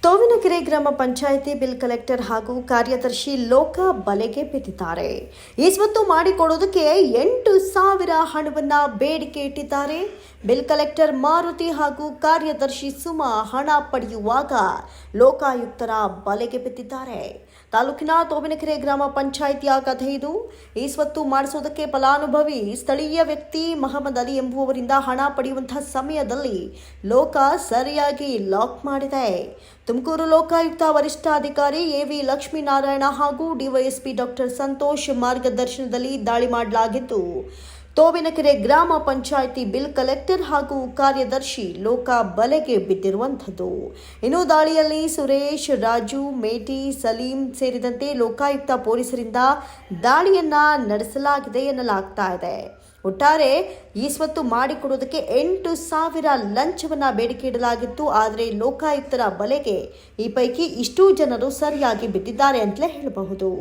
ತೋವಿನಕೆರೆ ಗ್ರಾಮ panchayat bill collector ಹಾಗೂ ಕಾರ್ಯದರ್ಶಿ ಲೋಕ ಬಲೆಗೆ ಬಿದ್ದಿದ್ದಾರೆ. ಈ ಸ್ವತ್ತು ಮಾಡಿಕೊಡೋದಕ್ಕೆ 8,000 ಹಣವನ್ನ ಬೇಡಿಕೆ ಇಟ್ಟಿದ್ದಾರೆ. ಬಿಲ್ ಕಲೆಕ್ಟರ್ ಮಾರುತಿ ಹಾಗೂ ಕಾರ್ಯದರ್ಶಿ ಸುಮಾ ಹಣ ಪಡೆಯುವಾಗ ಲೋಕಾಯುಕ್ತರ ಬಲೆಗೆ ಬಿದ್ದಿದ್ದಾರೆ. ತಾಲೂಕಿನ ತೋವಿನಕೆರೆ ಗ್ರಾಮ ಪಂಚಾಯಿತಿಯ ಕಥೆ ಇದು. ಈ ಸ್ವತ್ತು ಮಾಡಿಸೋದಕ್ಕೆ ಫಲಾನುಭವಿ ಸ್ಥಳೀಯ ವ್ಯಕ್ತಿ ಮಹಮ್ಮದ್ ಅಲಿ ಎಂಬುವವರಿಂದ ಹಣ ಪಡೆಯುವಂತಹ ಸಮಯದಲ್ಲಿ ಲೋಕ ಸರಿಯಾಗಿ ಲಾಕ್ ಮಾಡಿದೆ. ತುಮಕೂರು ಲೋಕಾಯುಕ್ತ ವರಿಷ್ಠಾಧಿಕಾರಿ ಎವಿ ಲಕ್ಷ್ಮೀನಾರಾಯಣ ಹಾಗೂ ಡಿವೈಎಸ್ಪಿ ಡಾಕ್ಟರ್ ಸಂತೋಷ್ ಮಾರ್ಗದರ್ಶನದಲ್ಲಿ ದಾಳಿ ಮಾಡಲಾಗಿದ್ದು, ತೋವಿನಕೆರೆ ಗ್ರಾಮ ಪಂಚಾಯಿತಿ ಬಿಲ್ ಕಲೆಕ್ಟರ್ ಹಾಗೂ ಕಾರ್ಯದರ್ಶಿ ಲೋಕ ಬಲೆಗೆ ಬಿದ್ದಿರುವಂಥದ್ದು. ಇನ್ನು ದಾಳಿಯಲ್ಲಿ ಸುರೇಶ್, ರಾಜು, ಮೇಟಿ, ಸಲೀಂ ಸೇರಿದಂತೆ ಲೋಕಾಯುಕ್ತ ಪೊಲೀಸರಿಂದ ದಾಳಿಯನ್ನ ನಡೆಸಲಾಗಿದೆ ಎನ್ನಲಾಗ್ತಾ ಇದೆ. ಒಟ್ಟಾರೆ ಈ ಸ್ವತ್ತು ಮಾಡಿಕೊಡೋದಕ್ಕೆ 8,000 ಲಂಚವನ್ನ ಬೇಡಿಕೆ ಇಡಲಾಗಿತ್ತು. ಆದರೆ ಲೋಕಾಯುಕ್ತರ ಬಲೆಗೆ ಈ ಪೈಕಿ ಇಷ್ಟೂ ಜನರು ಸರಿಯಾಗಿ ಬಿದ್ದಿದ್ದಾರೆ ಅಂತಲೇ ಹೇಳಬಹುದು.